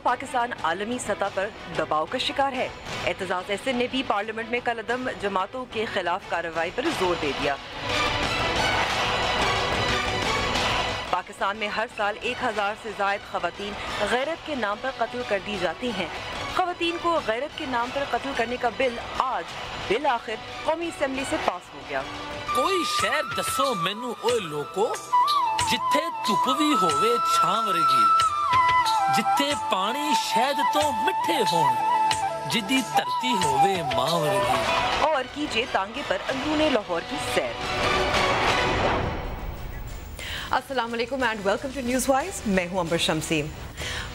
पाकिस्तान आलमी सतह पर दबाव का शिकार है। एतजाज़ एहसन ने भी पार्लियामेंट में कल अदम जमातों के खिलाफ कार्रवाई पर जोर दे दिया। पाकिस्तान में हर साल 1000 से ज़ायद ख़वातीन गैरत के नाम पर कत्ल कर दी जाती हैं। ख़वातीन को गैरत के नाम पर कत्ल करने का बिल आज बिल आखिर कौमी असम्बली से पास हो गया। कोई शहर दसो मैनू ओए लोको जिथे धुप भी होवे छां वर्गी, जिथे पानी शहद तो मिठे होण, जिदी धरती होवे मां वर्गी। और कीजिए तांगे पर अंदरूने लाहौर की सैर। अस्सलाम वालेकुम and welcome to news wise. मैं हूं अंबर शमसी।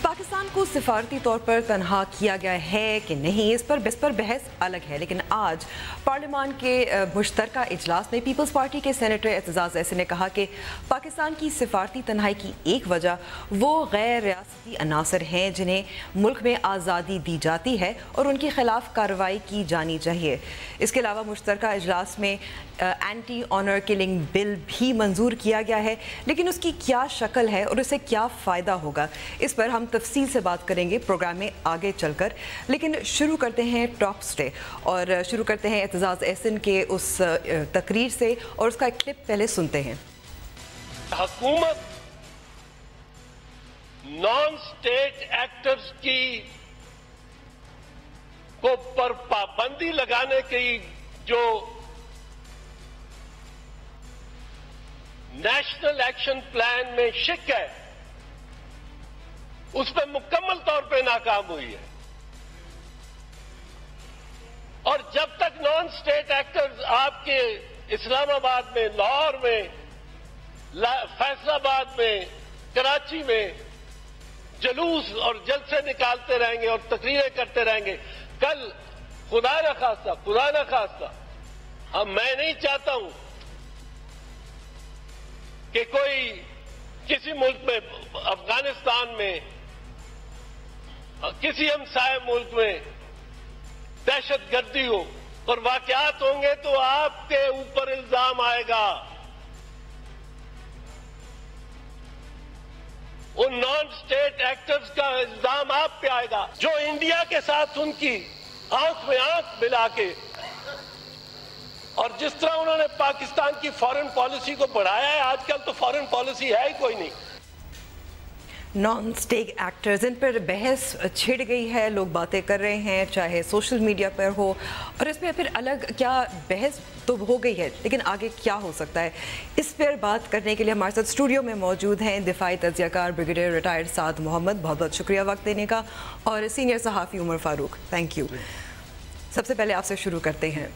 पाकिस्तान को सिफारती तौर पर तनहा किया गया है कि नहीं, इस पर बहस अलग है, लेकिन आज पार्लियामान के मुश्तरका इजलास में पीपल्स पार्टी के सेनेटर एतजाज़ एहसन ने कहा कि पाकिस्तान की सिफारती तन्हाई की एक वजह वो गैर रियासती अनासर हैं जिन्हें मुल्क में आज़ादी दी जाती है और उनके खिलाफ कार्रवाई की जानी चाहिए। इसके अलावा मुश्तरका इजलास में एंटी ऑनर किलिंग बिल भी मंजूर किया गया है, लेकिन उसकी क्या शक्ल है और उससे क्या फ़ायदा होगा, इस पर हम तफसील से बात करेंगे प्रोग्राम में आगे चलकर। लेकिन शुरू करते हैं टॉप से और शुरू करते हैं एतजाज़ एहसन के उस तकरीर से और उसका एक क्लिप पहले सुनते हैं। हुकूमत नॉन स्टेट एक्टर्स की को पर पाबंदी लगाने की जो नेशनल एक्शन प्लान में शिक है, उस पर मुकम्मल तौर पे नाकाम हुई है। और जब तक नॉन स्टेट एक्टर्स आपके इस्लामाबाद में, लाहौर में, फैसलाबाद में, कराची में जुलूस और जलसे निकालते रहेंगे और तकरीरें करते रहेंगे, कल खुदा न खास्ता मैं नहीं चाहता हूं कि कोई किसी मुल्क में, अफगानिस्तान में, किसी हमसाये मुल्क में दहशतगर्दी हो और वाकयात होंगे तो आपके ऊपर इल्जाम आएगा। उन नॉन स्टेट एक्टर्स का इल्जाम आप पे आएगा जो इंडिया के साथ उनकी आंख में आंख मिला के और जिस तरह उन्होंने पाकिस्तान की फॉरेन पॉलिसी को बढ़ाया है, आजकल तो फॉरेन पॉलिसी है ही कोई नहीं। नॉन स्टेट एक्टर्स, इन पर बहस छिड़ गई है, लोग बातें कर रहे हैं, चाहे सोशल मीडिया पर हो, और इसमें फिर अलग क्या बहस तो हो गई है, लेकिन आगे क्या हो सकता है, इस पर बात करने के लिए हमारे साथ स्टूडियो में मौजूद हैं दिफाई तज्जियाकार ब्रिगेडियर रिटायर्ड साद मोहम्मद, बहुत बहुत शुक्रिया वक्त देने का, और सीनियर सहाफ़ी उमर फारूक, थैंक यू। सबसे पहले आपसे शुरू करते हैं।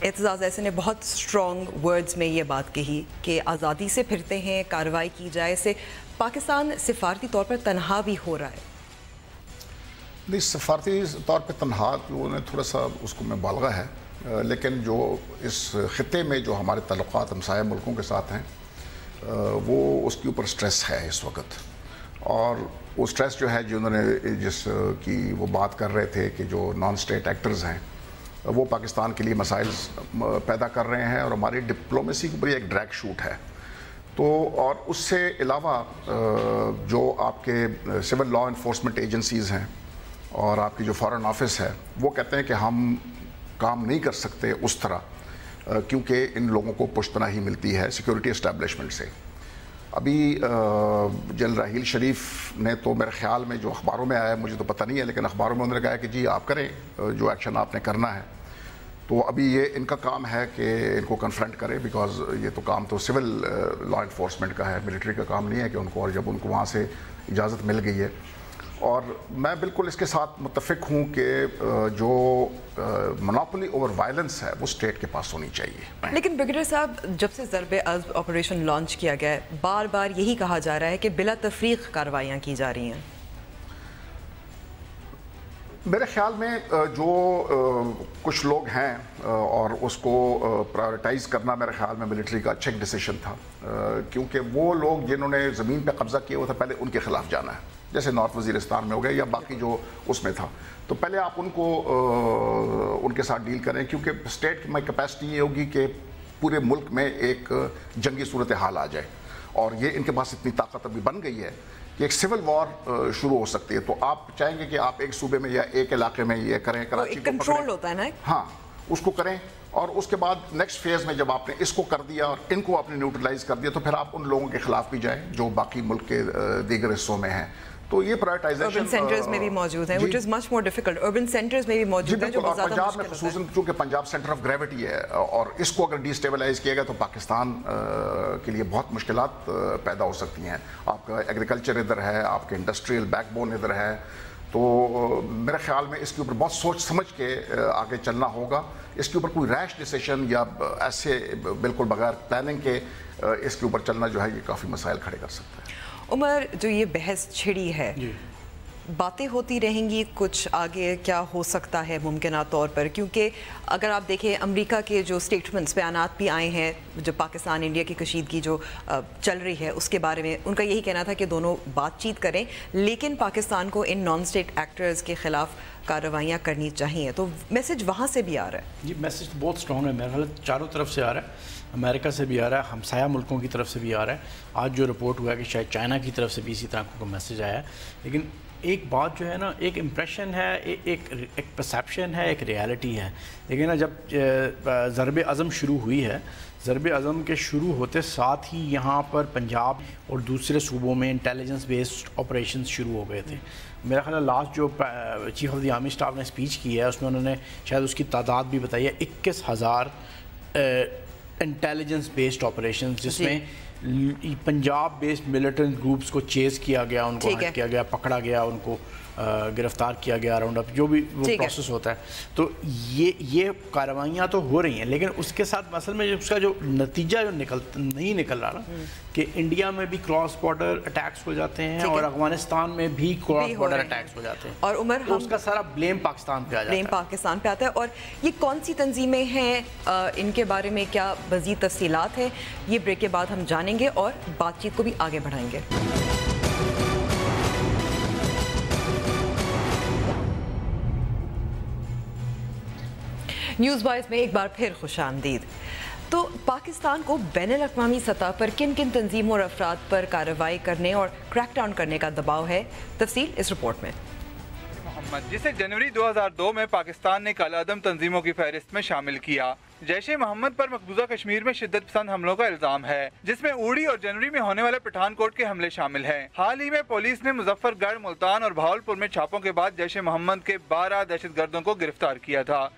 एतजाज़ एहसन ने बहुत स्ट्रॉन्ग वर्ड्स में ये बात कही कि आज़ादी से फिरते हैं, कार्रवाई की जाए, से पाकिस्तान सिफारती तौर पर तनहा भी हो रहा है। नहीं, सिफारती तौर पर तनहा उन्होंने थोड़ा सा उसको मुबालगा है, लेकिन जो इस ख़ित्ते में जो हमारे तल्लुक़ात हमसाया मुल्कों के साथ हैं वो उसके ऊपर स्ट्रेस है इस वक्त। और वो स्ट्रेस जो है, जो उन्होंने जिसकी वो बात कर रहे थे कि जो नॉन स्टेट एक्टर्स हैं वो पाकिस्तान के लिए मसाइल पैदा कर रहे हैं और हमारी डिप्लोमेसी के ऊपर एक ड्रैग शूट है। तो और उससे अलावा जो आपके सिविल लॉ इन्फोर्समेंट एजेंसीज़ हैं और आपकी जो फॉरेन ऑफिस है, वो कहते हैं कि हम काम नहीं कर सकते उस तरह क्योंकि इन लोगों को पुश्तनाही मिलती है सिक्योरिटी इस्टेब्लिशमेंट से। अभी जनरल राहील शरीफ ने तो मेरे ख्याल में जो अखबारों में आया, मुझे तो पता नहीं है, लेकिन अखबारों में उन्होंने कहा कि जी आप करें जो एक्शन आपने करना है। तो अभी ये इनका काम है कि इनको कन्फ्रंट करें, बिकॉज ये तो काम तो सिविल लॉ इन्फोर्समेंट का है, मिलिट्री का काम नहीं है कि उनको, और जब उनको वहाँ से इजाज़त मिल गई है। और मैं बिल्कुल इसके साथ मुत्तफ़िक हूँ कि जो मोनोपोली ओवर वायलेंस है वो स्टेट के पास होनी चाहिए। लेकिन ब्रिगेडियर साहब, जब से ज़रब-ए-अज़्ब ऑपरेशन लॉन्च किया गया है, बार बार यही कहा जा रहा है कि बिला तफरीक कार्रवाइयाँ की जा रही हैं। मेरे ख्याल में जो कुछ लोग हैं और उसको प्रायोरिटाइज़ करना मेरे ख्याल में मिलिट्री का अच्छा डिसीजन था, क्योंकि वो लोग जिन्होंने ज़मीन पे कब्ज़ा किया हुआ था पहले उनके ख़िलाफ़ जाना है, जैसे नॉर्थ वज़ीरिस्तान में हो गए या बाकी जो उसमें था, तो पहले आप उनको उनके साथ डील करें, क्योंकि स्टेट की कैपेसिटी ये होगी कि पूरे मुल्क में एक जंगी सूरत हाल आ जाए। और ये इनके पास इतनी ताकत अभी बन गई है کہ ایک سول وار شروع ہو سکتی ہے. تو آپ چاہیں گے کہ آپ ایک صوبے میں یا ایک علاقے میں یہ کریں, کراچی کو کنٹرول ہوتا ہے نا, ہاں اس کو کریں, اور اس کے بعد نیکسٹ فیز میں جب آپ نے اس کو کر دیا اور ان کو آپ نے نیوٹرلائز کر دیا تو پھر آپ ان لوگوں کے خلاف بھی جائیں جو باقی ملک کے دیگر حصوں میں ہیں. تو یہ پرائرٹائزیشن اربن سینٹرز میں بھی موجود ہیں, which is much more difficult. Urban centres میں بھی موجود ہیں جو بہت زیادہ پنجاب میں خصوصاً چونکہ پنجاب سینٹر آف گریوٹی ہے, اور اس کو اگر ڈی اسٹیبلائز کیا گیا تو پاکستان کے لیے بہت مشکلات پیدا ہو سکتی ہیں. آپ کا ایگریکلچر ادھر ہے, آپ کے انڈسٹریل بیک بون ادھر ہے, تو میرے خیال میں اس کے اوپر بہت سوچ سمجھ کے آگے چلنا ہوگا. اس کے اوپر کوئی ریش ڈیسیشن یا ایسے بالکل بغیر پلاننگ کے اس کے اوپر چلنا جو ہے یہ کافی مسائل کھڑے کر سکتا ہے. عمر, جو یہ بحث چھڑی ہے, باتیں ہوتی رہیں گی, کچھ آگے کیا ہو سکتا ہے ممکنہ طور پر, کیونکہ اگر آپ دیکھیں امریکہ کے جو اسٹیٹمنٹس بیانات بھی آئے ہیں جو پاکستان انڈیا کی کشیدگی جو چل رہی ہے اس کے بارے میں, ان کا یہی کہنا تھا کہ دونوں بات چیت کریں لیکن پاکستان کو ان نان اسٹیٹ ایکٹرز کے خلاف کارروائیاں کرنی چاہیے. تو میسج وہاں سے بھی آ رہا ہے. جی میسج بہت اسٹرانگ ہے, میرا خیال چاروں طرف سے آ رہا ہے, امریکہ سے بھی آ رہا ہے, ہمسایہ ملکوں کی طرف سے بھی آ رہا ہے. آج جو رپورٹ ہوا ہے کہ شاید چائنا کی طرف سے بھی اسی طرح کو میسج آیا ہے. لیکن ایک بات جو ہے نا, ایک امپریشن ہے, ایک پرسیپشن ہے, ایک ریالٹی ہے. لیکن نا جب ضرب عزم شروع ہوئی ہے, ضرب عزم کے شروع ہوتے ساتھ ہی یہاں پر پنجاب اور دوسرے صوبوں میں انٹیلیجنس بیسڈ آپریشنز شروع ہو گئے تھے. میرا خیال ہے لاسٹ جو chief of the army staff نے اسپیچ کی ہے اس میں انہوں نے شاید اس کی تعداد بھی بتائی ہے 21,000 انٹیلیجنس بیسڈ آپریشنز, جس میں پنجاب بیسڈ ملیٹنٹ گروپس کو چیز کیا گیا, ان کو ہٹ کیا گیا, پکڑا گیا, ان کو گرفتار کیا گیا, راؤنڈ اپ جو بھی وہ پروسیس ہوتا ہے. تو یہ کارروائیاں تو ہو رہی ہیں, لیکن اس کے ساتھ اصل میں اس کا جو نتیجہ جو نہیں نکل رہا کہ انڈیا میں بھی کراس بارڈر اٹیکس ہو جاتے ہیں اور افغانستان میں بھی کراس بارڈر اٹیکس ہو جاتے ہیں, اور عمر اس کا سارا بلیم پاکستان پہ آ جاتا ہے. بلیم پاکستان پہ آتا ہے. اور یہ کون سی تنظیمیں ہیں, ان کے بارے میں کیا مزید تفصیلات ہیں, یہ بریک کے بعد ہم جانیں گے اور بات چیت کو بھی آگے بڑھائیں گے. نیوز وائز میں ایک بار پھر خوش آمدید. تو پاکستان کو بین الاقوامی سطح پر کن کن تنظیموں اور افراد پر کارروائی کرنے اور کریک ڈاؤن کرنے کا دباؤ ہے, تفصیل اس رپورٹ میں. محمد, جسے جنوری 2002 میں پاکستان نے کالہ عدم تنظیموں کی فہرست میں شامل کیا. جیش محمد پر مقبوضہ کشمیر میں شدت پسند حملوں کا الزام ہے, جس میں اوڑی اور جنوری میں ہونے والے پٹھان کوٹ کے حملے شامل ہیں. حال ہی میں پولیس نے مظفر گڑھ, ملتان اور بہاولپور میں چھاپوں کے بعد جیش محمد کے 12 دہشت گردوں کو گرفتار کیا تھا.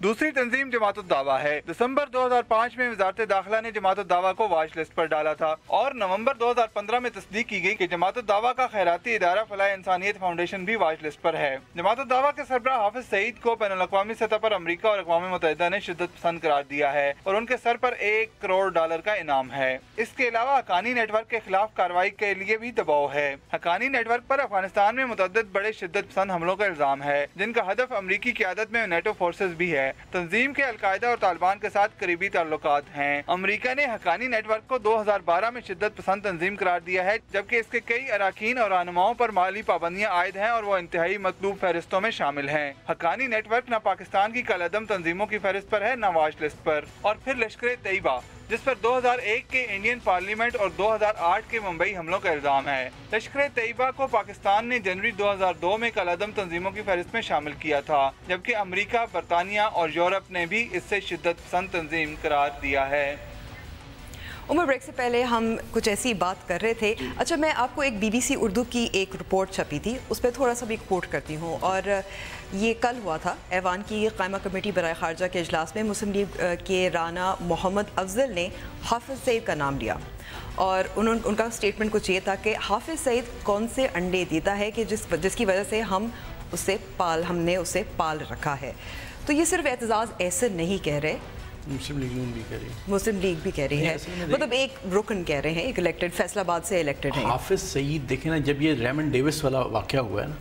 دوسری تنظیم جماعت الدعویٰ ہے. دسمبر 2005 میں وزارت داخلہ نے جماعت الدعوٰ کو واچ لسٹ پر ڈالا تھا اور نومبر 2015 میں تصدیق کی گئی کہ جماعت الدعوٰ کا خیراتی ادارہ فلاح انسانیت فاؤنڈیشن بھی واچ لسٹ پر ہے. جماعت الدعوٰ کے سربراہ حافظ سعید کو بین الاقوامی سطح پر امریکہ اور اقوام متحدہ نے شدت پسند قرار دیا ہے اور ان کے سر پر $1 کروڑ کا انعام ہے. اس کے علاوہ حقانی نیٹ ورک کے خلاف کارروائی کے لیے بھی دباؤ ہے. حقانی نیٹ ورک پر افغانستان میں متعدد بڑے شدت پسند حملوں کا الزام ہے, جن کا ہدف امریکی قیادت میں نیٹو فورسز بھی ہے. تنظیم کے القاعدہ اور طالبان کے ساتھ قریبی تعلقات ہیں. امریکہ نے حقانی نیٹ ورک کو 2012 میں شدت پسند تنظیم قرار دیا ہے, جبکہ اس کے کئی اراکین اور رہنماؤں پر مالی پابندیاں عائد ہیں اور وہ انتہائی مطلوب فہرستوں میں شامل ہیں. حقانی نیٹ ورک نہ پاکستان کی کالہ عدم تنظیموں کی فہرست پر ہے نہ واچ لسٹ پر. اور پھر لشکر طیبہ, جس پر 2001 کے انڈین پارلیمنٹ اور 2008 کے ممبئی حملوں کا الزام ہے. لشکر طیبہ کو پاکستان نے جنوری 2002 میں کالہ عدم تنظیموں کی فہرست میں شامل کیا تھا, جبکہ امریکہ, برطانیہ اور یورپ نے بھی اس سے شدت پسند تنظیم قرار دیا ہے. عمر, بریک سے پہلے ہم کچھ ایسی بات کر رہے تھے. اچھا, میں آپ کو ایک BBC اردو کی ایک رپورٹ چھپی تھی, اس پہ تھوڑا سا بھی کوٹ کرتی ہوں. اور یہ کل ہوا تھا ایوان کی قائمہ کمیٹی برائے خارجہ کے اجلاس میں. مسلم لیگ کے رانا محمد افضل نے حافظ سعید کا نام لیا اور ان کا اسٹیٹمنٹ کچھ یہ تھا کہ حافظ سعید کون سے انڈے دیتا ہے کہ جس کی وجہ سے ہم نے اسے پال رکھا ہے. تو یہ صرف اعتزاز ایسے نہیں کہہ رہے, مسلم لیگ بھی کہہ رہی ہے, مطلب ایک رکن کہہ رہے ہیں, ایک الیکٹڈ, فیصل آباد سے الیکٹڈ ہیں. حافظ سعید دیکھیں نا, جب یہ ریمنڈ ڈیوس والا واقعہ ہوا ہے نا,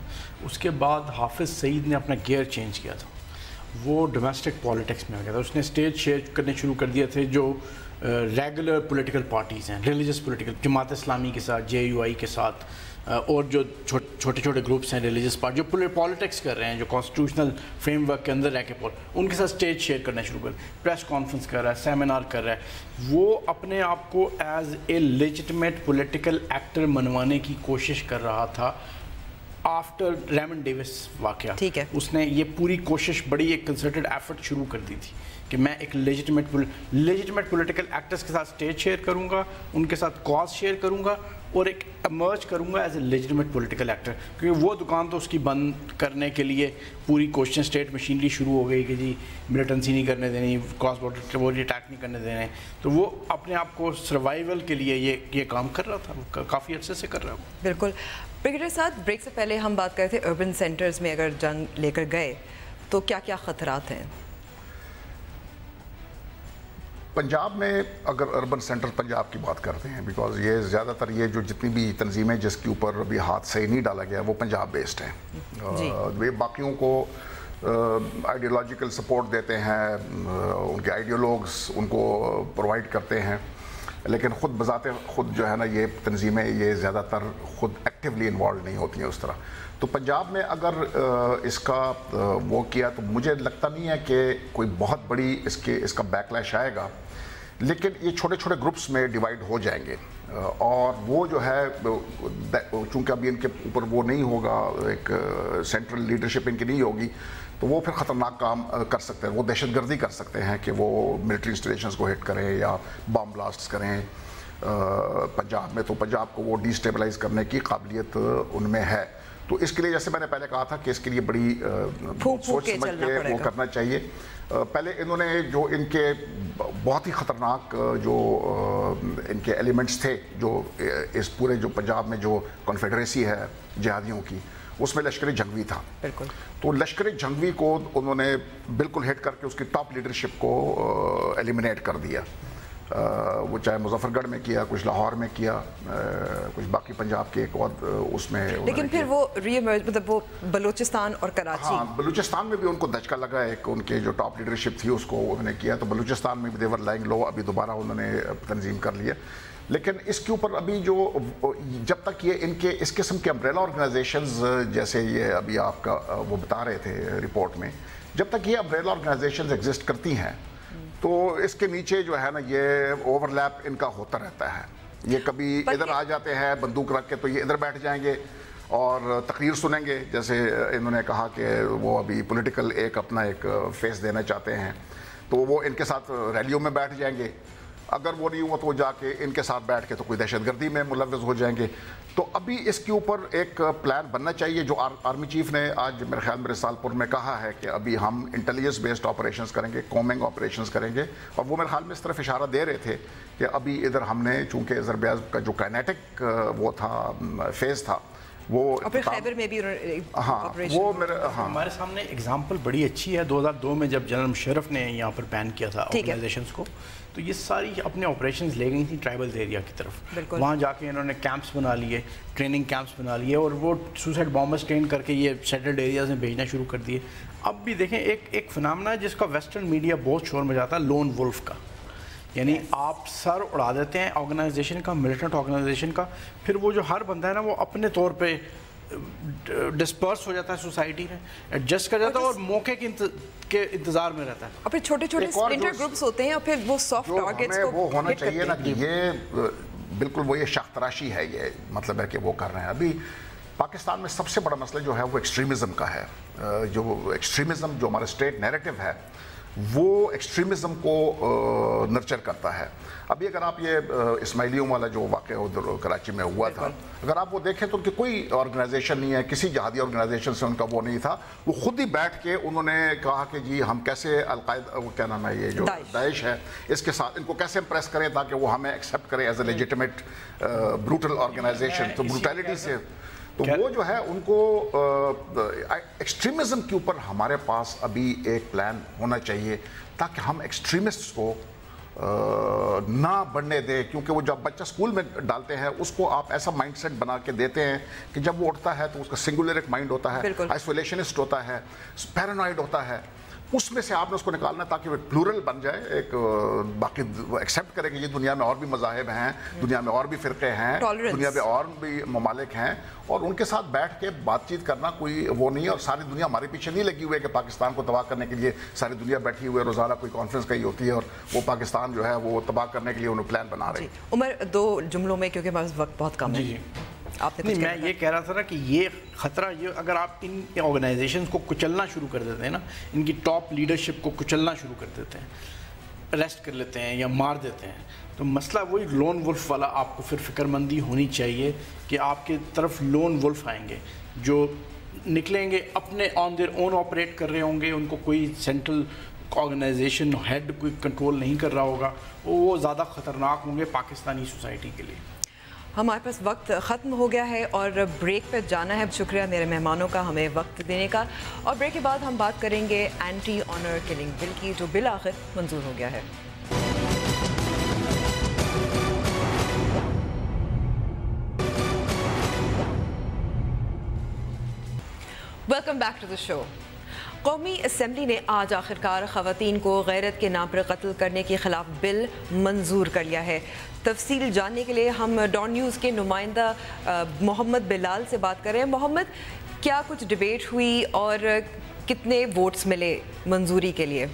اس کے بعد حافظ سعید نے اپنا گیئر چینج کیا تھا. وہ ڈومیسٹک پالیٹکس میں ہو گیا تھا. اس نے اسٹیج شیئر کرنے شروع کر دیے تھے جو ریگولر پولیٹیکل پارٹیز ہیں، ریلیجس پولیٹیکل، جماعت اسلامی کے ساتھ، JUI کے ساتھ، اور جو چھوٹے چھوٹے گروپس ہیں ریلیجس پارٹی جو پالیٹکس کر رہے ہیں، جو کانسٹیٹیوشنل فریم ورک کے اندر رہ کے ان کے ساتھ اسٹیج شیئر کرنا شروع کر، پریس کانفرنس کر رہا ہے، سیمینار کر رہا ہے، وہ اپنے آپ کو as a legitimate political actor منوانے کی کوشش کر رہا تھا آفٹر ریمن ڈیوس واقعہ. ٹھیک ہے، اس نے یہ پوری کوشش بڑی ایک کنسرٹڈ ایفرٹ شروع کر دی تھی کہ میں ایک لیجٹمیٹ پولیٹیکل ایکٹرز کے ساتھ اسٹیج شیئر کروں گا، ان کے ساتھ کاز شیئر کروں گا اور ایک ایمرج کروں گا as a legitimate political actor. کیونکہ وہ دکان تو اس کی بند کرنے کے لیے پوری کوششیں اسٹیٹ مشینری شروع ہو گئی کہ جی ملیٹنسی نہیں کرنے دینی، کراس بارڈر وہ اٹیک نہیں کرنے دینے، تو وہ اپنے آپ کو سروائیول کے لیے یہ کام کر رہا تھا، کافی عرصے سے کر رہا ہے. بالکل. بریگیڈیئر صاحب، بریک سے پہلے ہم بات کر رہے تھے اربن سینٹرز میں اگر جنگ لے کر گئے تو کیا کیا خطرات ہیں؟ پنجاب میں اگر اربن سینٹر پنجاب کی بات کرتے ہیں، بیکاز یہ زیادہ تر یہ جو جتنی بھی تنظیمیں جس کے اوپر ابھی ہاتھ صحیح نہیں ڈالا گیا وہ پنجاب بیسڈ ہیں. باقیوں کو آئیڈیالوجیکل سپورٹ دیتے ہیں، ان کے آئیڈیالوگس ان کو پرووائڈ کرتے ہیں، لیکن خود بذات خود جو ہے نا یہ تنظیمیں یہ زیادہ تر خود ایکٹیولی انوالو نہیں ہوتی ہیں اس طرح. تو پنجاب میں اگر اس کا وہ کیا تو مجھے لگتا نہیں ہے کہ کوئی بہت بڑی اس کا بیک لیش آئے گا، لیکن یہ چھوٹے چھوٹے گروپس میں ڈیوائیڈ ہو جائیں گے، اور وہ جو ہے چونکہ ابھی ان کے اوپر وہ نہیں ہوگا، ایک سینٹرل لیڈرشپ ان کی نہیں ہوگی، تو وہ پھر خطرناک کام کر سکتے ہیں. وہ دہشت گردی کر سکتے ہیں کہ وہ ملٹری انسٹالیشنز کو ہٹ کریں یا بام بلاسٹس کریں پنجاب میں. تو پنجاب کو وہ ڈی اسٹیبلائز کرنے کی قابلیت ان میں ہے. تو اس کے لیے جیسے میں نے پہلے کہا تھا کہ اس کے لیے بڑی سوچ سمجھ کے وہ کرنا چاہیے. پہلے انہوں نے جو ان کے بہت ہی خطرناک جو ان کے ایلیمنٹس تھے جو اس پورے جو پنجاب میں جو کنفیڈریسی ہے جہادیوں کی، اس میں لشکر جنگوی تھا. بالکل. تو لشکر جنگوی کو انہوں نے بالکل ہٹ کر کے اس کی ٹاپ لیڈرشپ کو ایلیمنیٹ کر دیا. وہ چاہے مظفر گڑھ میں کیا، کچھ لاہور میں کیا، کچھ باقی پنجاب کے ایک اور اس میں. لیکن پھر وہ مطلب وہ بلوچستان اور کراچی، ہاں بلوچستان میں بھی ان کو دھچکا لگا، ایک ان کے جو ٹاپ لیڈرشپ تھی اس کو انہوں نے کیا. تو بلوچستان میں بھی دیور لائنگ لو ابھی دوبارہ انہوں نے تنظیم کر لیا. لیکن اس کے اوپر ابھی جو جب تک یہ ان کے اس قسم کے امبریلا آرگنائزیشنز جیسے یہ ابھی آپ کا وہ بتا رہے تھے رپورٹ میں، جب تک یہ امبریلا آرگنائزیشنز ایگزسٹ کرتی ہیں تو اس کے نیچے جو ہے نا یہ اوور لیپ ان کا ہوتا رہتا ہے. یہ کبھی ادھر آ جاتے ہیں بندوق رکھ کے تو یہ ادھر بیٹھ جائیں گے اور تقریر سنیں گے، جیسے انہوں نے کہا کہ وہ ابھی پولیٹیکل ایک اپنا ایک فیس دینا چاہتے ہیں، تو وہ ان کے ساتھ ریلیوں میں بیٹھ جائیں گے. اگر وہ نہیں ہوا تو وہ جا کے ان کے ساتھ بیٹھ کے تو کوئی دہشت گردی میں ملوث ہو جائیں گے. تو ابھی اس کے اوپر ایک پلان بننا چاہیے. جو آرمی چیف نے آج میرے خیال میں رسالپور میں کہا ہے کہ ابھی ہم انٹیلیجنس بیسڈ آپریشنز کریں گے، کومنگ آپریشنز کریں گے، اور وہ میرے خیال میں اس طرف اشارہ دے رہے تھے کہ ابھی ادھر ہم نے چونکہ ازربیجان کا جو کائنیٹک وہ تھا فیز تھا وہ خیبر میں بھی ہمارے سامنے اگزامپل بڑی اچھی ہے. 2002 میں جب جنرل مشرف نے یہاں پر بین کیا تھا آرگنائزیشنز کو، تو یہ ساری اپنے آپریشنز لے گئی تھیں ٹرائبل ایریا کی طرف. وہاں جا کے انہوں نے کیمپس بنا لیے، ٹریننگ کیمپس بنا لیے، اور وہ سوسائڈ بامبرز ٹرین کر کے یہ سیٹلڈ ایریاز میں بھیجنا شروع کر دیے. اب بھی دیکھیں ایک فنامنا ہے جس کا ویسٹرن میڈیا بہت شور مچاتا ہے، لون وولف کا. یعنی آپ سر اڑا دیتے ہیں آرگنائزیشن کا، ملیٹنٹ آرگنائزیشن کا، پھر وہ جو ہر بندہ ہے نا وہ اپنے طور پہ ڈسپرس ہو جاتا ہے سوسائٹی میں، ایڈجسٹ کر جاتا ہے اور موقع کے انتظار میں رہتا ہے. اور پھر چھوٹے چھوٹے اسپلنٹر گروپس ہوتے ہیں اور پھر وہ سافٹ ٹارگٹس کو وہ ہونا چاہیے نا کہ یہ بالکل وہ یہ شاخ تراشی ہے، یہ مطلب ہے کہ وہ کر رہے ہیں. ابھی پاکستان میں سب سے بڑا مسئلہ جو ہے وہ ایکسٹریمزم کا ہے. جو ایکسٹریمزم جو ہمارا اسٹیٹ نیریٹو ہے وہ ایکسٹریمزم کو نرچر کرتا ہے. ابھی اگر آپ یہ اسماعیلیوں والا جو واقعہ ادھر کراچی میں ہوا تھا، اگر آپ وہ دیکھیں تو ان کی کوئی آرگنائزیشن نہیں ہے، کسی جہادی آرگنائزیشن سے ان کا وہ نہیں تھا. وہ خود ہی بیٹھ کے انہوں نے کہا کہ جی ہم کیسے القاعدہ وہ کیا نام ہے یہ جو داعش ہے اس کے ساتھ ان کو کیسے امپریس کریں تاکہ وہ ہمیں ایکسیپٹ کریں as a legitimate brutal organisation. تو بروٹیلٹی سے تو وہ جو ہے ان کو ایکسٹریمزم کے اوپر ہمارے پاس ابھی ایک پلان ہونا چاہیے تاکہ ہم ایکسٹریمسٹ کو نہ بڑھنے دیں. کیونکہ وہ جب بچہ اسکول میں ڈالتے ہیں اس کو آپ ایسا مائنڈ سیٹ بنا کے دیتے ہیں کہ جب وہ اٹھتا ہے تو اس کا سنگولر ایک مائنڈ ہوتا ہے، آئسولیشنسٹ ہوتا ہے، پیرانوائڈ ہوتا ہے. उसमें से आपने उसको निकालना है ताकि वो प्लूरल बन जाए, एक बाकी एक्सेप्ट करें कि ये दुनिया में और भी मज़ाहिब हैं, दुनिया में और भी फ़िरक़े हैं, दुनिया में और भी ममालिक हैं, और उनके साथ बैठ के बातचीत करना कोई वो नहीं है। और सारी दुनिया हमारे पीछे नहीं लगी हुई है कि पाकिस्तान को तबाह करने के लिए सारी दुनिया बैठी हुई है, रोज़ाना कोई कॉन्फ्रेंस कही होती है और वो पाकिस्तान जो है वो तबाह करने के लिए उन्हें प्लान बना रहे हैं। उमर, 2 जुमलों में, क्योंकि हमारे वक्त बहुत कम है, आपने नहीं, मैं ये कह रहा था ना कि ये ख़तरा, ये अगर आप इन ऑर्गेनाइजेशंस को कुचलना शुरू कर देते हैं ना, इनकी टॉप लीडरशिप को कुचलना शुरू कर देते हैं, अरेस्ट कर लेते हैं या मार देते हैं, तो मसला वही लोन वुल्फ वाला आपको फिर फिक्रमंदी होनी चाहिए कि आपके तरफ लोन वुल्फ आएंगे जो निकलेंगे, अपने ऑन देयर ओन ऑपरेट कर रहे होंगे, उनको कोई सेंट्रल ऑर्गेनाइजेशन हेड कोई कंट्रोल नहीं कर रहा होगा, वो ज़्यादा ख़तरनाक होंगे पाकिस्तानी सोसाइटी के लिए। हमारे पास वक्त ख़त्म हो गया है और ब्रेक पे जाना है। शुक्रिया मेरे मेहमानों का हमें वक्त देने का, और ब्रेक के बाद हम बात करेंगे एंटी ऑनर किलिंग बिल की, जो बिल आखिर मंजूर हो गया है। Welcome back to the show. कौमी असम्बली ने आज आखिरकार ख़वातीन को गैरत के नाम पर कत्ल करने के ख़िलाफ़ बिल मंजूर कर लिया है। तफसील जानने के लिए हम डॉन न्यूज़ के नुमाइंदा मोहम्मद बिलाल से बात कर रहे हैं। मोहम्मद, क्या कुछ डिबेट हुई और कितने वोट्स मिले मंजूरी के लिए?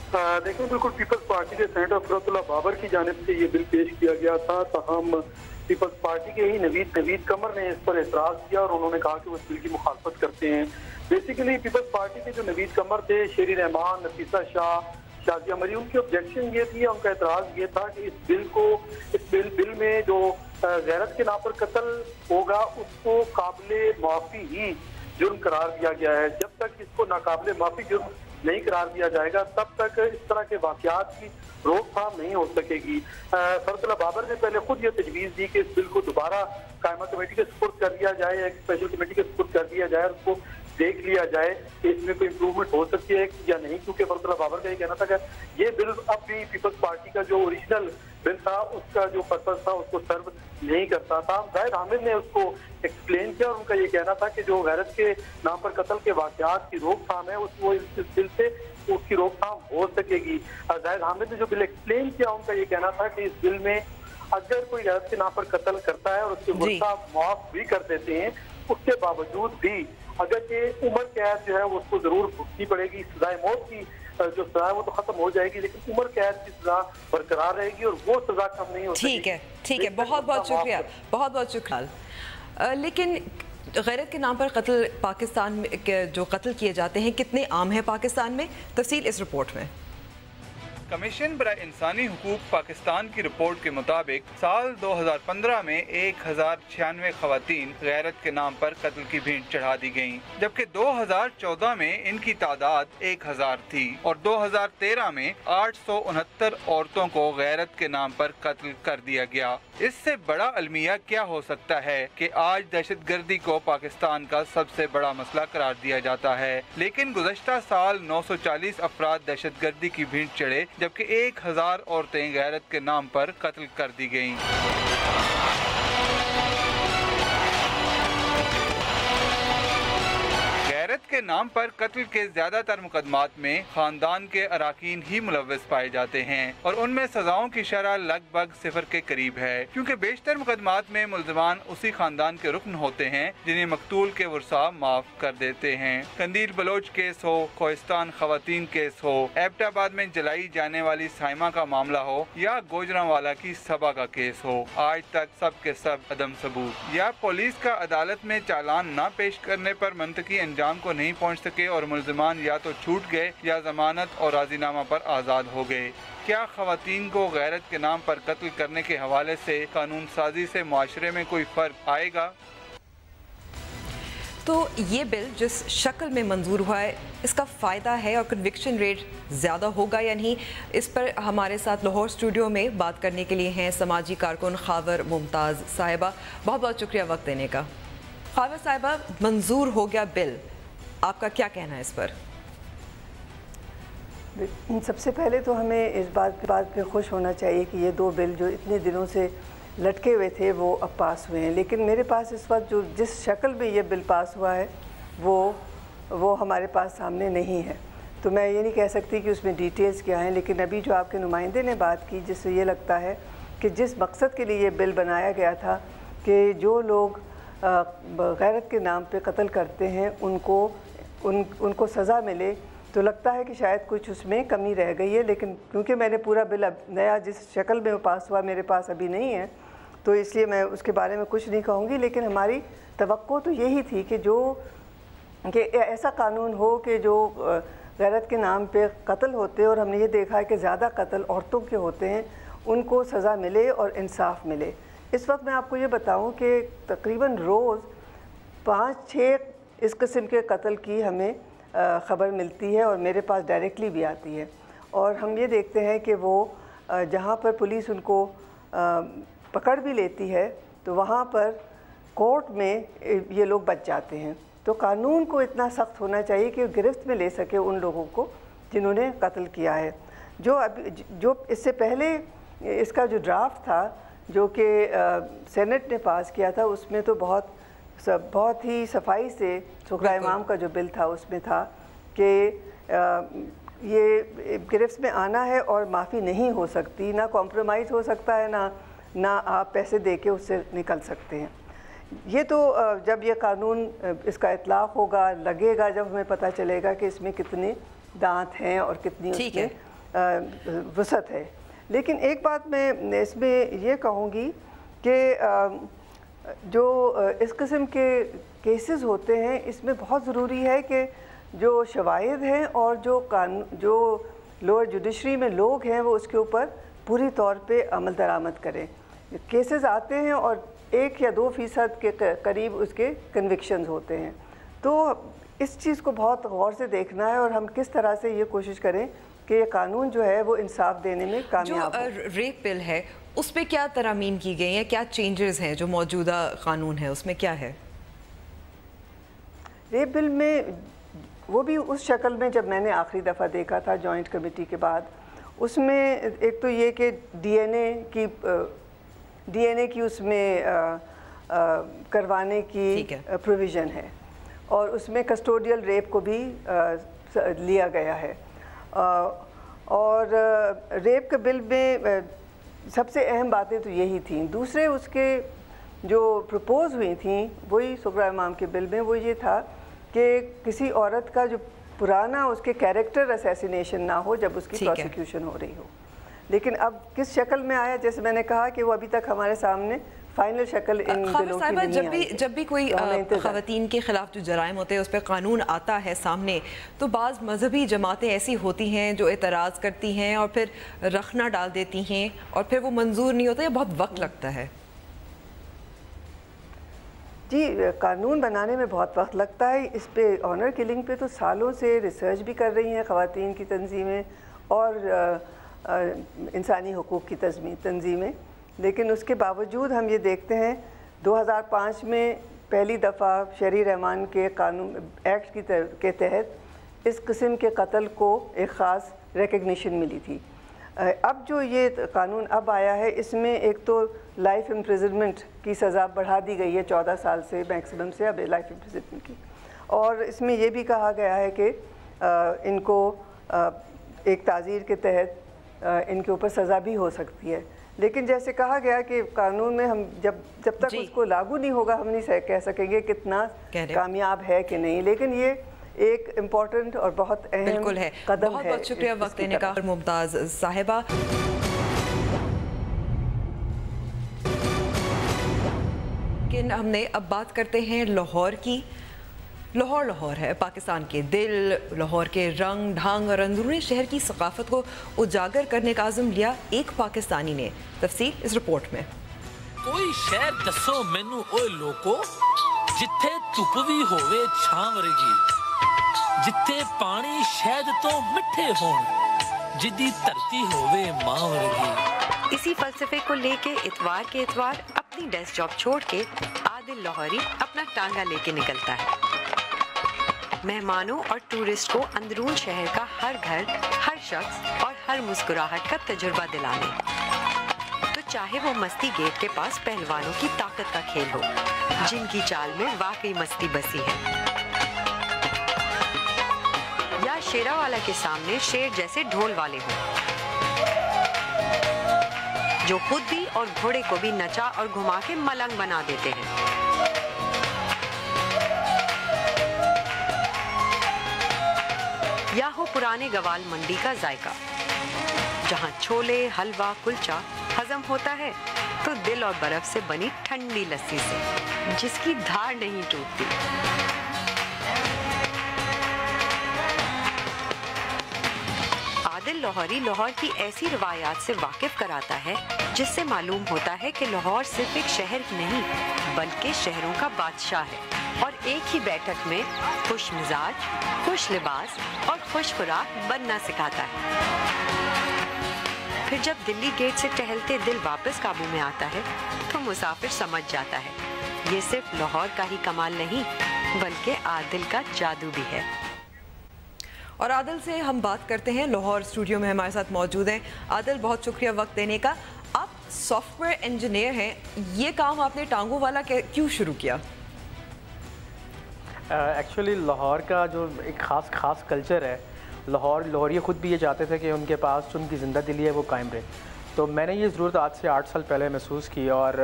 देखिए, बिल्कुल पीपल्स पार्टी के सेनेटर फरतुल्लाह बाबर की जानिब से ये बिल पेश किया गया था, तहम पीपल्स पार्टी के ही नवीद कमर ने इस पर एतराज़ किया और उन्होंने कहा कि वो इस बिल की मुखालफत करते हैं। बेसिकली पीपल्स पार्टी के जो नवीद कमर थे, शेरी रहमान, नफीसा शाह, शाजिया मरी, उनकी ऑब्जेक्शन ये थी, उनका एतराज़ ये था कि इस बिल में जो गैरत के नाम पर कत्ल होगा उसको काबिले माफ़ी ही जुर्म करार दिया गया है। जब तक इसको नाकाबिले माफ़ी जुर्म नहीं करार दिया जाएगा तब तक इस तरह के वाक़यात की रोकथाम नहीं हो सकेगी। फरतुल्लाह बाबर ने पहले खुद ये तजवीज़ दी कि इस बिल को दोबारा कायमा कमेटी के सुपुर्द कर दिया जाए, एक स्पेशल कमेटी के सुपुर्द कर दिया जाए और उसको देख लिया जाए कि इसमें कोई इम्प्रूवमेंट हो सकती है या नहीं, क्योंकि फरतुल्लाह बाबर का ये कहना था कि ये बिल अब भी पीपल्स पार्टी का जो ओरिजिनल बिल था उसका जो पर्पस था उसको सर्व नहीं करता था। जाहिद हामिद ने उसको एक्सप्लेन किया और उनका ये कहना था कि जो गैरत के नाम पर कत्ल के वाक़यात की रोकथाम है वो इस बिल से उसकी रोकथाम हो सकेगी। जाहिद हामिद ने जो बिल एक्सप्लेन किया उनका ये कहना था कि इस बिल में अगर कोई गैरत के नाम पर कत्ल करता है और उसके गुस्सा माफ भी कर देते हैं, उसके बावजूद भी अगर ये उम्र कैद जो है उसको जरूर भुगतनी पड़ेगी। सजाए मौत की जो सजा है वो तो खत्म हो जाएगी, लेकिन उम्र कैद की सजा बरकरार रहेगी और वो सजा कम नहीं हो सकेगी। ठीक है, बहुत बहुत शुक्रिया, बहुत बहुत शुक्रिया। लेकिन गैरत के नाम पर कत्ल पाकिस्तान में जो कत्ल किए जाते हैं कितने आम हैं पाकिस्तान में? तफसील इस रिपोर्ट में। कमीशन बराए इंसानी हुकूक पाकिस्तान की रिपोर्ट के मुताबिक साल 2015 में 1096 खवातीन गैरत के नाम पर कत्ल की भेंट चढ़ा दी गयी, जबकि 2014 में इनकी तादाद 1000 थी और 2013 में 869 औरतों को गैरत के नाम पर कत्ल कर दिया गया। इससे बड़ा अलमिया क्या हो सकता है कि आज दहशतगर्दी को पाकिस्तान का सबसे बड़ा मसला करार दिया जाता है, लेकिन गुज़श्ता साल 940 अफराद दहशतगर्दी की भेंट चढ़े, जबकि 1000 औरतें गैरत के नाम पर कत्ल कर दी गईं। गैरत के नाम पर कत्ल के ज्यादातर मुकदमात में खानदान के अराकीन ही मुलव्वस पाए जाते हैं और उनमें सजाओं की शरह लगभग 0 के करीब है, क्योंकि बेशतर मुकदमात में मुल्ज़िमान उसी खानदान के रुकन होते हैं जिन्हें मकतूल के वर्सा माफ कर देते हैं। कंदील बलोच केस हो, कोहिस्तान खवातीन केस हो, एबटाबाद में जलाई जाने वाली साइमा का मामला हो या गोजरावाला की सबा का केस हो, आज तक सब के सब अदम सबूत या पुलिस का अदालत में चालान न पेश करने पर मंतकी अंजाम को नहीं पहुंच सके और मुल्ज़िमान या तो छूट गए या जमानत और राजीनामा पर आज़ाद हो गए। क्या ख़वातीन को गैरत के नाम पर कत्ल करने के हवाले से कानून साजी से मुआशरे में कोई फ़र्क आएगा? तो ये बिल जिस शक्ल में मंजूर हुआ है इसका फ़ायदा है और कन्विक्शन रेट ज़्यादा होगा या नहीं, इस पर हमारे साथ लाहौर स्टूडियो में बात करने के लिए हैं समाजी कारकुन खावर मुमताज़ साहिबा। बहुत बहुत शुक्रिया वक्त देने का। खावर साहिबा, मंजूर हो गया बिल, आपका क्या कहना है इस पर? सबसे पहले तो हमें इस बात पे खुश होना चाहिए कि ये 2 बिल जो इतने दिनों से लटके हुए थे वो अब पास हुए हैं, लेकिन मेरे पास इस वक्त जो जिस शक्ल में ये बिल पास हुआ है वो हमारे पास सामने नहीं है। تو میں یہ نہیں کہہ سکتی کہ اس میں ڈیٹیلز کیا ہیں، لیکن ابھی جو آپ کے نمائندے نے بات کی جس سے یہ لگتا ہے کہ جس مقصد کے لیے یہ بل بنایا گیا تھا کہ جو لوگ غیرت کے نام پہ قتل کرتے ہیں ان کو سزا ملے، تو لگتا ہے کہ شاید کچھ اس میں کمی رہ گئی ہے، لیکن کیونکہ میں نے پورا بل اب نیا جس شکل میں پاس ہوا میرے پاس ابھی نہیں ہے، تو اس لیے میں اس کے بارے میں کچھ نہیں کہوں گی، لیکن ہماری توقع تو یہی تھی کہ ایسا قانون ہو کہ جو غیرت کے نام پہ قتل ہوتے ہیں، اور ہم نے یہ دیکھا ہے کہ زیادہ قتل عورتوں کے ہوتے ہیں، ان کو سزا ملے اور انصاف ملے۔ اس وقت میں آپ کو یہ بتاؤں کہ تقریباً روز 5-6 اس قسم کے قتل کی ہمیں خبر ملتی ہے، اور میرے پاس ڈائریکٹلی بھی آتی ہے، اور ہم یہ دیکھتے ہیں کہ وہ جہاں پر پولیس ان کو پکڑ بھی لیتی ہے تو وہاں پر کورٹ میں یہ لوگ بچ جاتے ہیں۔ تو قانون کو اتنا سخت ہونا چاہیے کہ گرفت میں لے سکے ان لوگوں کو جنہوں نے قتل کیا ہے۔ جو اس سے پہلے اس کا جو ڈرافٹ تھا جو کہ سینٹ نے پاس کیا تھا، اس میں تو بہت ہی صفائی سے سغرا امام کا جو بل تھا اس میں تھا کہ یہ گرفت میں آنا ہے اور معافی نہیں ہو سکتی، نہ کمپرومائز ہو سکتا ہے، نہ آپ پیسے دے کے اس سے نکل سکتے ہیں۔ یہ تو جب یہ قانون اس کا اطلاق ہوگا، لگے گا، جب ہمیں پتہ چلے گا کہ اس میں کتنے دانت ہیں اور کتنی اس میں وسعت ہے۔ لیکن ایک بات میں اس میں یہ کہوں گی کہ جو اس قسم کے کیسز ہوتے ہیں اس میں بہت ضروری ہے کہ جو شواہد ہیں اور جو لوور جوڈیشری میں لوگ ہیں وہ اس کے اوپر پوری طور پہ عمل درآمد کریں۔ کیسز آتے ہیں اور 1 یا 2% کے قریب اس کے کنوکشنز ہوتے ہیں، تو اس چیز کو بہت غور سے دیکھنا ہے اور ہم کس طرح سے یہ کوشش کریں کہ یہ قانون جو ہے وہ انصاف دینے میں کامیاب ہو۔ جو ریپ بل ہے اس پہ کیا ترامیم کی گئی ہیں، کیا چینجز ہیں؟ جو موجودہ قانون ہے اس میں کیا ہے؟ ریپ بل میں وہ بھی اس شکل میں جب میں نے آخری دفعہ دیکھا تھا جوائنٹ کمیٹی کے بعد، اس میں ایک تو یہ کہ ڈی این اے کی اس میں کروانے کی پروویژن ہے، اور اس میں کسٹوڈیل ریپ کو بھی لیا گیا ہے، اور ریپ کے بل میں سب سے اہم باتیں تو یہی تھیں۔ دوسرے اس کے جو پرپوز ہوئی تھیں وہی سغرا امام کے بل میں وہ یہ تھا کہ کسی عورت کا جو پرانا اس کے کیریکٹر اسیسینیشن نہ ہو جب اس کی پروسیکیوشن ہو رہی ہو، لیکن اب کس شکل میں آیا، جیسے میں نے کہا کہ وہ ابھی تک ہمارے سامنے فائنل شکل ان بلوں کی نہیں آئی۔ جب بھی کوئی خواتین کے خلاف جو جرائم ہوتے ہیں اس پہ قانون آتا ہے سامنے، تو بعض مذہبی جماعتیں ایسی ہوتی ہیں جو اعتراض کرتی ہیں اور پھر رخنہ ڈال دیتی ہیں اور پھر وہ منظور نہیں ہوتا، یہ بہت وقت لگتا ہے۔ جی، قانون بنانے میں بہت وقت لگتا ہے۔ اس پہ آنر کلنگ پہ تو سالوں سے ریسرچ بھی کر رہی ہیں خواتین کی تنظیمیں اور انسانی حقوق کی تنظیمیں، لیکن اس کے باوجود ہم یہ دیکھتے ہیں 2005 میں پہلی دفعہ شہری رحمان کے قانون ایکٹ کے تحت اس قسم کے قتل کو ایک خاص ریکگنیشن ملی تھی۔ اب جو یہ قانون اب آیا ہے اس میں ایک تو لائف امپریزنمنٹ کی سزا بڑھا دی گئی ہے 14 سال سے میکسیمم سے اب لائف امپریزنمنٹ کی، اور اس میں یہ بھی کہا گیا ہے کہ ان کو ایک تعزیر کے تحت ان کے اوپر سزا بھی ہو سکتی ہے، لیکن جیسے کہا گیا کہ قانون میں ہم جب تک اس کو لاگو نہیں ہوگا ہم نہیں کہہ سکیں گے کتنا کامیاب ہے کہ نہیں، لیکن یہ ایک امپورٹنٹ اور بہت اہم قدم ہے۔ بہت شکریہ وقت دینے کا ممتاز صاحبہ۔ لیکن ہم نے اب بات کرتے ہیں لاہور کی۔ لاہور ہے پاکستان کے دل، لاہور کے رنگ ڈھنگ اور اندرونی شہر کی ثقافت کو اجاگر کرنے کا عزم لیا ایک پاکستانی نے۔ تفصیل اس رپورٹ میں۔ کوئی شہر دسو مینو اوے لوکو جتھے دھپ بھی ہووے چھاں ورگی، جتھے پانی شہد تو مٹھے ہون، جدی دھرتی ہووے ماں ورگی۔ اسی فلسفے کو لے کے اتوار کے اتوار اپنی ڈیسک جاب چھوڑ کے عادل لاہوری اپنا ٹانگا لے کے نکلتا ہے، مہمانوں اور ٹورسٹ کو اندرون شہر کا ہر گھر، ہر شخص اور ہر مسکراہٹ کا تجربہ دلانے۔ تو چاہے وہ مستی گیٹ کے پاس پہلوانوں کی طاقت کا کھیل ہو، جن کی چال میں واقعی مستی بسی ہے، یا शेरावाला के सामने शेर जैसे ढोल वाले हों, जो खुद भी और घोड़े को भी नचा और घुमा के मलंग बना देते हैं। या हो पुराने गवाल मंडी का जायका, जहां छोले, हलवा, कुलचा हजम होता है तो दिल और बर्फ से बनी ठंडी लस्सी से, जिसकी धार नहीं टूटती। आदिल लाहौरी लाहौर की ऐसी रिवायात से वाकिफ कराता है जिससे मालूम होता है कि लाहौर सिर्फ एक शहर ही नहीं बल्कि शहरों का बादशाह है, और एक ही बैठक में खुश मिजाज, खुश लिबास और खुश खुराक बनना सिखाता है। फिर जब दिल्ली गेट से टहलते दिल वापस काबू में आता है तो मुसाफिर समझ जाता है ये सिर्फ लाहौर का ही कमाल नहीं बल्कि आदिल का जादू भी है। और आदिल से हम बात करते हैं। लाहौर स्टूडियो में हमारे साथ मौजूद हैं। आदिल, बहुत शुक्रिया वक्त देने का। आप सॉफ्टवेयर इंजीनियर हैं, ये काम आपने टांगों वाला क्यों शुरू किया? एक्चुअली लाहौर का जो एक ख़ास कल्चर है, लाहौरी ख़ुद भी ये चाहते थे कि उनके पास जो उनकी ज़िंदा दिली है वो कायम रहे। तो मैंने ये ज़रूरत आज से 8 साल पहले महसूस की और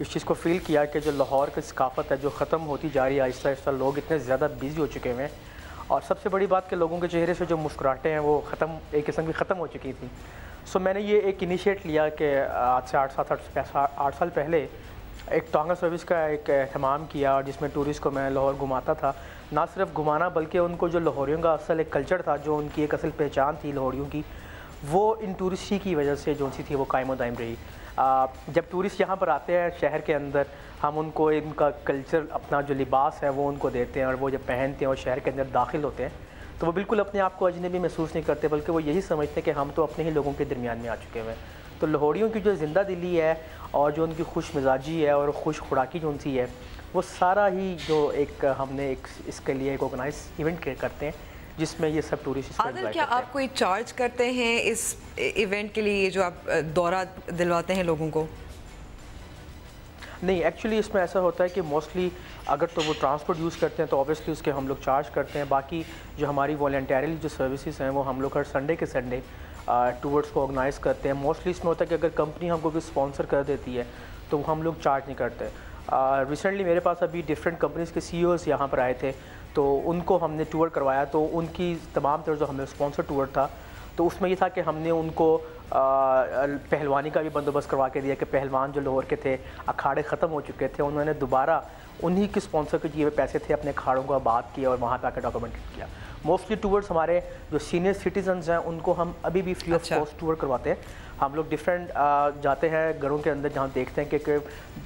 इस चीज़ को फ़ील किया कि जो लाहौर की सकाफ़त है जो ख़त्म होती जा रही है आहिस्ता आहिस्ता, लोग इतने ज़्यादा बिज़ी हो चुके हैं और सबसे बड़ी बात कि लोगों के चेहरे से जो मुस्कुराहटें हैं वो एक किस्म की ख़त्म हो चुकी थी। सो मैंने ये एक इनिशिएट लिया कि आज से 8 साल पहले एक टांगा सर्विस का एक एहतमाम किया और जिसमें टूरिस्ट को मैं लाहौर घुमाता था। ना सिर्फ घुमाना बल्कि उनको जो लाहौरियों का असल एक कल्चर था, जो उनकी एक असल पहचान थी लाहौरियों की, वो इन टूरिस्ट की वजह से जो सी थी वो कायम दायम रही। जब टूरिस्ट यहाँ पर आते हैं शहर के अंदर, हम उनको इनका कल्चर, अपना जो लिबास है वो उनको देते हैं और वो जब पहनते हैं और शहर के अंदर दाखिल होते हैं तो वो बिल्कुल अपने आप को अजनबी महसूस नहीं करते, बल्कि वो यही समझते हैं कि हम तो अपने ही लोगों के दरमियान में आ चुके हैं। तो लाहौरियों की जो ज़िंदा दिली है और जो उनकी खुश मिजाजी है और खुश खुराकी जो उनसी है, वो सारा ही जो एक हमने एक इसके लिए एक ऑर्गेनाइज इवेंट करते हैं जिसमें ये सब टूरिस्ट। आदिल, क्या आप कोई चार्ज करते हैं इस इवेंट के लिए, जो आप दौरा दिलवाते हैं लोगों को? नहीं, एक्चुअली इसमें ऐसा होता है कि मोस्टली अगर तो वो ट्रांसपोर्ट यूज़ करते हैं तो ऑब्वियसली उसके हम लोग चार्ज करते हैं। बाकी जो हमारी वॉलंटियरली जो सर्विसेज हैं वो हम लोग हर संडे के संडे टूर्स को ऑर्गेनाइज़ करते हैं। मोस्टली इसमें होता है कि अगर कंपनी हमको कोई स्पॉन्सर कर देती है तो हम लोग चार्ज नहीं करते। रिसेंटली मेरे पास अभी डिफरेंट कंपनीज़ के CEOs यहाँ पर आए थे, तो उनको हमने टूर करवाया। तो उनकी तमाम तरह जो हमें स्पॉन्सर टूर था तो उसमें ये था कि हमने उनको पहलवानी का भी बंदोबस्त करवा के दिया कि पहलवान जो लाहौर के थे, अखाड़े ख़त्म हो चुके थे, उन्होंने दोबारा उन्हीं के स्पॉन्सर के दिए हुए पैसे थे अपने अखाड़ों को आबाद किया और वहाँ पे आकर डॉक्यूमेंटेड किया। मोस्टली टूर्स हमारे जो सीनियर सिटीजन्स हैं उनको हम अभी भी फ्री ऑफ कॉस्ट टूर करवाते हैं। हम लोग डिफरेंट जाते हैं घरों के अंदर जहाँ देखते हैं कि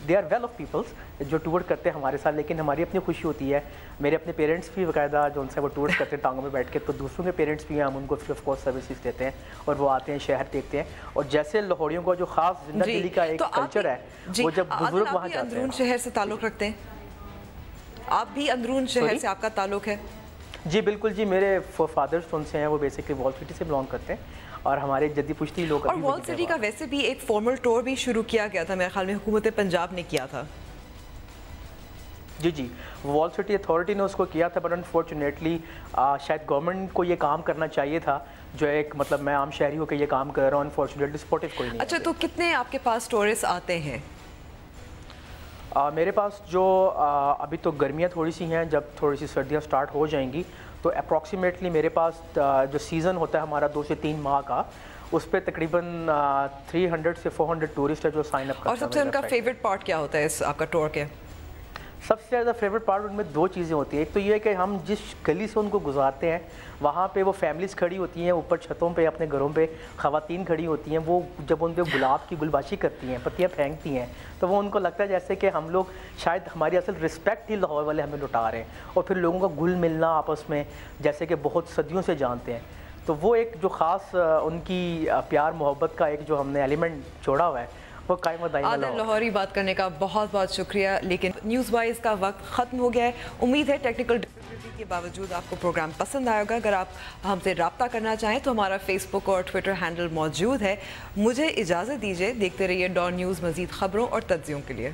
they are well off peoples जो टूर करते हैं हमारे साथ, लेकिन हमारी अपनी खुशी होती है। मेरे अपने पेरेंट्स भी बाकायदा जो उनसे वो टूर करते हैं टांगों में बैठ के, तो दूसरों के पेरेंट्स भी हैं, हम उनको फ्री ऑफ कॉस्ट सर्विसेज देते हैं और वो आते हैं, शहर देखते हैं। और जैसे लाहौरियों का जो ख़ास जिंदा दिली का एक कल्चर है, वो जब बुजुर्ग वहाँ जाते हैं। अंदरून शहर से ताल्लुक़ रखते हैं आप भी? अंदरून शहर से आपका ताल्लुक़ है? जी बिल्कुल जी, मेरे फादर्स उनसे हैं, वो बेसिकली वॉल सिटी से बिलोंग करते हैं और हमारे जद्दी पुश्ती लोग। और वॉल सिटी का वैसे भी एक फॉर्मल टूर भी शुरू किया गया था, मेरे ख्याल में हुकूमत पंजाब ने किया था। जी, वॉल सिटी अथॉरिटी ने उसको किया था, बट अनफॉर्चुनेटली शायद गवर्नमेंट को ये काम करना चाहिए था, जो एक मतलब मैं आम शहरी होकर ये काम कर रहा हूँ, अनफॉर्चुनेटली सपोर्टिव कोई नहीं। अच्छा, तो कितने आपके पास टूरिस्ट आते हैं? मेरे पास जो अभी तो गर्मियाँ थोड़ी सी हैं, जब थोड़ी सी सर्दियाँ स्टार्ट हो जाएंगी तो अप्रॉक्सीमेटली मेरे पास जो सीज़न होता है हमारा 2 से 3 माह का, उस पर तकरीबन 300 से 400 टूरिस्ट है जो साइन अप करते हैं। और सबसे उनका फेवरेट पार्ट क्या होता है इस आपका टूर के? सबसे ज़्यादा फेवरेट पार्ट उनमें 2 चीज़ें होती हैं। एक तो ये है कि हम जिस गली से उनको गुजारते हैं वहाँ पे वो फैमिलीज़ खड़ी होती हैं, ऊपर छतों पे अपने घरों पे ख़वातीन खड़ी होती हैं, वो जब उन पर गुलाब की गुलबाशी करती हैं, पत्तियाँ फेंकती हैं, तो वो उनको लगता है जैसे कि हम लोग शायद हमारी असल रिस्पेक्ट ही लाहौर वाले हमें लुटा रहे हैं। और फिर लोगों का घुल मिलना आपस में जैसे कि बहुत सदियों से जानते हैं, तो वो एक जो ख़ास उनकी प्यार मोहब्बत का एक जो हमने एलिमेंट जोड़ा हुआ है वो कायम दायम। आदिल लाहौरी, बात करने का बहुत बहुत शुक्रिया, लेकिन न्यूज़ वाइज का वक्त ख़त्म हो गया है। उम्मीद है टेक्निकल डिफिकल्टी के बावजूद आपको प्रोग्राम पसंद आएगा। अगर आप हमसे रब्ता करना चाहें तो हमारा फेसबुक और ट्विटर हैंडल मौजूद है। मुझे इजाज़त दीजिए, देखते रहिए डॉन न्यूज़ मज़ीद ख़बरों और तज्ज़ियों के लिए।